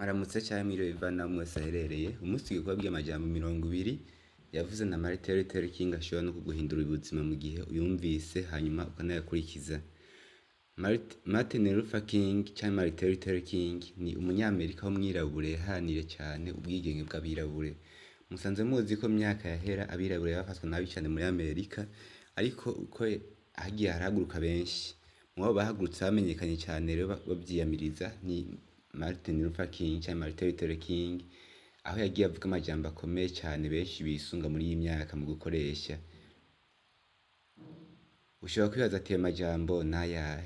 Mwaramutse canke mwiriwe bivana aho mwese aherereye. Umunsi tugiye kubabwira amajambo 20 yavuze na Martin Luther King ashobora no kuguhindura ubuzima mu gihe uyumvise hanyuma ukanayakurikiza. Martin Luther King canke Martin Luther King ni umunyamerika w'umwirabure yaharanire cane ubwigenge bw'abirabure. Musanzwe muzi ko myaka yahera abirabure bafatwa nabi cane muri Amerika, ariko uko hagiye harahaguruka benshi. Mubo bahagurutse bamenyekanye cane rero bavyiyamiriza ni Martin Luther King canke Martin Luther King, aho yagiye avuga amajambo akomeye cane benshi bisunga muri iyi myaka mu gukoresha. Ushobora kwibaza ati ayo majambo nayahe?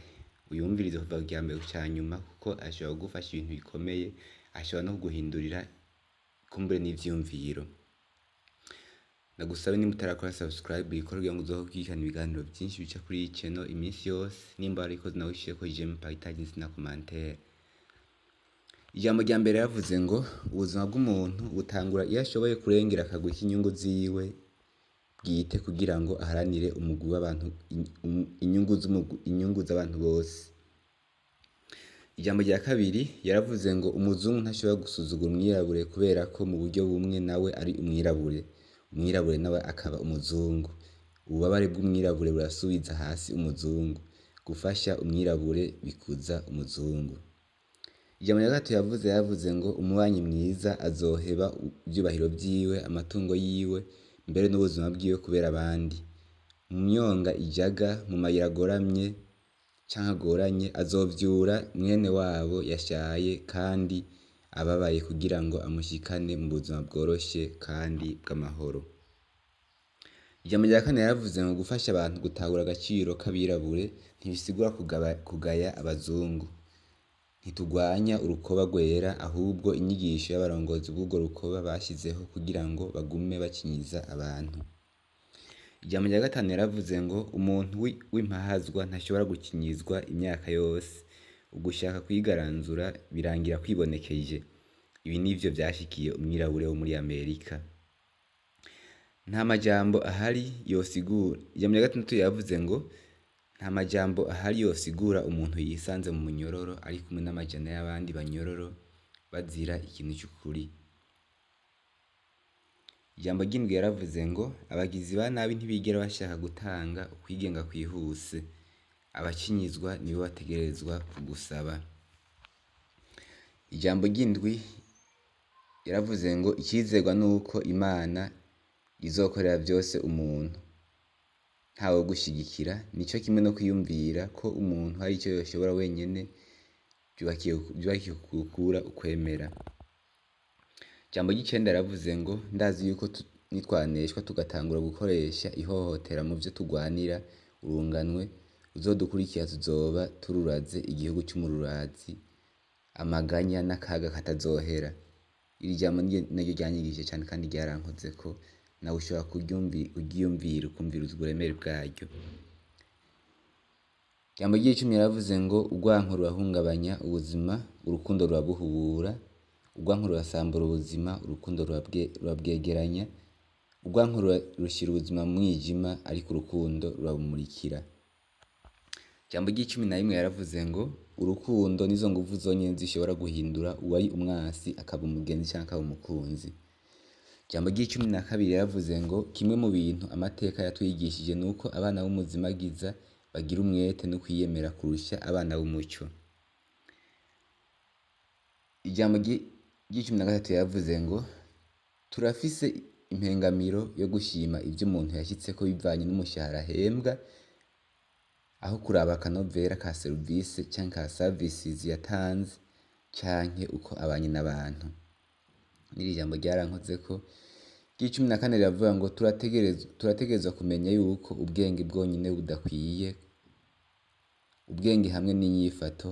Uyumvirize kuva ku ryambere gushika nyuma, kuko ashobora kugufasha ibintu bikomeye, ashobora no kuguhindurira kumbure n'ivyiyumviro. Nagusabe nimba utarakora subscribe ikora kugira ngo uzokurikirana ibiganiro vyinshi bica kuri iyi channel iminsi yose, nimba warikoze nawe ushireko j'aime, partage na commentaire. Ijambo rya mbere yavuze ngo ubuzima bw'umuntu butangura iyo ashoboye kurengera akagwi k'inyungu ziwe bwite kugira ngo aharanire umugwi w'abantu, inyungu z'abantu bose. Ijambo rya kabiri yaravuze ngo umuzungu ntashobora gusuzugura umwirabure kubera ko mu buryo bumwe nawe ari umwirabure, umwirabure nawe akaba umuzungu. Ububabare bw'umwirabure burasubiza hasi umuzungu, gufasha umwirabure bikuza umuzungu. Ijambo rya gatatu yavuze ngo umubanyi mwiza azoheba ivyubahiro vyiwe, amatungo yiwe, mbere n'ubuzima bwiwe kubera abandi. Mu myonga ijaga, mu mayira agoramye canke agoranye, azovyura mwene wabo yashaye kandi ababaye kugira ngo amushikane mu buzima bworoshe kandi bw'amahoro. Ijambo rya kane yaravuze ngo gufasha abantu gutahura agaciro k'abirabure ntibisigura kugaya abazungu. Ntitugwanya urukoba rwera, ahubwo inyigisho y'abarongozi b'urwo rukoba bashizeho kugira ngo bagume bakinyiza abantu. Ijambo rya gatanu yaravuze ngo umuntu w'impahazwa ntashobora gukinyizwa imyaka yose. Ugushaka kwigaranzura birangira kwibonekeje. Ibi nivyo vyashikiye umwirabure wo muri Amerika. Nta majambo ahari yosigura. Ijambo rya gatandatu yavuze ngo nta majambo ahari yosigura umuntu yisanze mu munyororo ari kumwe n'amajana y'abandi banyororo bazira ikintu c'ukuri. Ijambo ry'indwi yaravuze ngo abagizi ba nabi ntibigera bashaka gutanga ukwigenga kwihuse. Abakinyizwa nibo bategerezwa kugusaba. Ijambo ry'indwi yaravuze ngo icizerwa nuko Imana izokorera vyose umuntu, ntawe gushigikira. Nico kimwe no kwiyumvira ko umuntu hari ico yoshobora wenyene, vyubakiye kukura ukwemera. Ijambo ry'icenda yaravuze ngo ndazi yuko nitwaneshwa tugatangura gukoresha ihohotera mu vyo tugwanira, urunganwe uzodukurikira tuzoba tururaze igihugu c'umururazi, amaganya n'akaga katazohera. Iri jambo naryo ryanyigishije cane kandi ryarankozeko, nawe ushobora kuryiyumvira ukumvira uburemere bwaryo. Ijambo ry'icumi yaravuze ngo urwanko rurahungabanya ubuzima, urukundo rurabuhubura. Urwanko rurasambura ubuzima, urukundo rurabwegeranya. Urwanko rushira ubuzima mu mwijima, ariko urukundo rurabumurikira. Ijambo ry'icumi na rimwe yaravuze ngo urukundo nizo nguvu zonyene zishobora guhindura uwari umwasi akaba umugenzi canke akaba umukunzi. Ijambo ry'icumi na kabiri yaravuze ngo kimwe mu bintu amateka yatwigishije nuko abana b'umuzimagiza bagira umwete no kwiyemera kurusha abana b'umuco. Ijambo ry'icumi na gatatu yaravuze ngo turafise impengamiro yo gushima ivyo umuntu yashitseko bivanye n'umushahara ahembwa, aho kuraba akanovera ka service canke ka services yatanze canke uko abanye n'abantu. N'iri jambo ryarankozeko. Ry'icumi na kane riravuga ngo turategerezwa kumenya yuko ubwenge bwonyene budakwiye. Ubwenge hamwe n'inyifato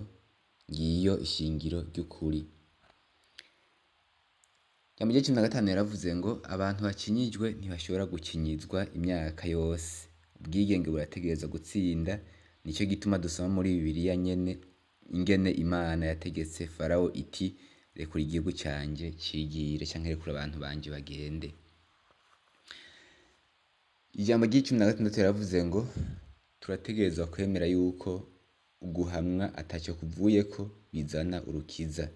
ngiyo ishingiro ry'ukuri. Ijambo ry'icumi na gatanu yaravuze ngo abantu bakinyijwe ntibashobora gukinyizwa imyaka yose. Ubwigenge burategerezwa gutsinda. Nico gituma dusoma muri Bibiliya nyene ingene Imana yategetse Farawo iti rekura igihugu canje cigire, canke rekura abantu banje bagende. Ijambo ry'icumi na gatandatu yaravuze ngo turategerezwa kwemera yuko uguhamwa ataco kuvuyeko bizana urukiza.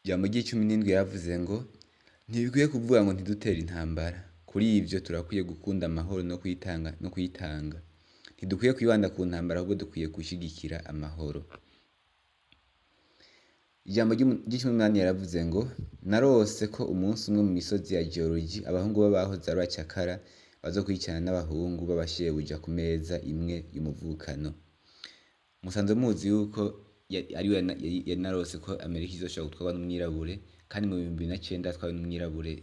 Ijambo ry'icumi n'indwi yaravuze ngo ntibikwiye kuvuga ngo ntidutere intambara. Kuri ivyo turakwiye gukunda amahoro no kuyitanga. Ntidukwiye kwibanda ku ntambara ahubwo dukwiye gushigikira amahoro. Ijambo ry'icumi n'umunani yaravuze ngo narose ko umunsi umwe mu misozi ya Georgi abahungu b'abahoze ari abacakara bazokurikirana n'abahungu b'abashebuja ku meza imwe y'umuvukano. Musanzwe muzi yuko ariwe yanarose ko Amerika izoshobora gutwarwa n'umwirabure, kandi mu 2009 yatwawe n'umwirabure,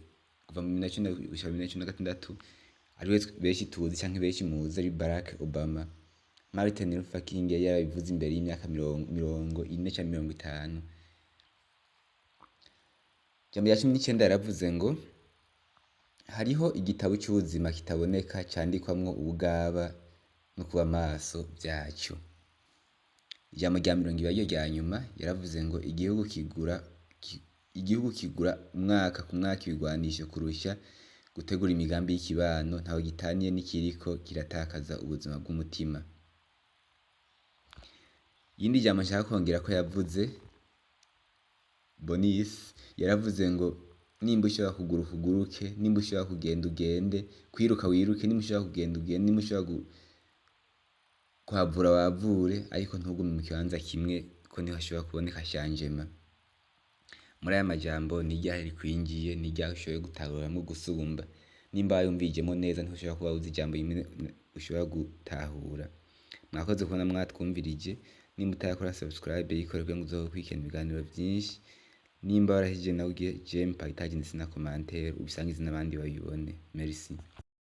kuva mu 2009 gushika 2016 ariwe benshi tuzi canke benshi muzi ari Barack Obama. Martin Luther King yari yarabivuze imbere y'imyaka 40 canke 50. Ijambo rya 19 yaravuze ngo hariho igitabo c'ubuzima kitaboneka candikwamwo ubugaba no kuba maso vyaco. Ijambo rya 20 ryo rya nyuma yaravuze ngo igihugu kigura umwaka ku mwaka ibigwanisho kurusha gutegura imigambi y'ikibano, ntaho gitaniye n'ikiriko kiratakaza ubuzima bw'umutima. Yindi jambo nshaka kongera ko yavuze Bonis yaravuze ngo nimba ushobora kuguruka uguruke, nimba ushobora kugenda ugende, kwiruka wiruke, nimba ushobora kugenda ugende, nimba ushobora kuhavura wavure, ariko ntugume mu kibanza kimwe ko niho hashobora kuboneka changement. Muri aya majambo ni ryahe rikwinjiye, ni ryahe ushoboye gutahuramwo gusumba. Nimba wayumvijemo neza ntushobora kuba uzi ijambo rimwe ushobora gutahura. Mwakoze kubona mwatwumvirije. Nimba utarakora subscribe yikore kugira ngo uzokurikirana ibiganiro vyinshi. Nimba warahije nawe ugiye jempa itaje ndetse na commentaire ubisangize n'abandi babibone. Merci.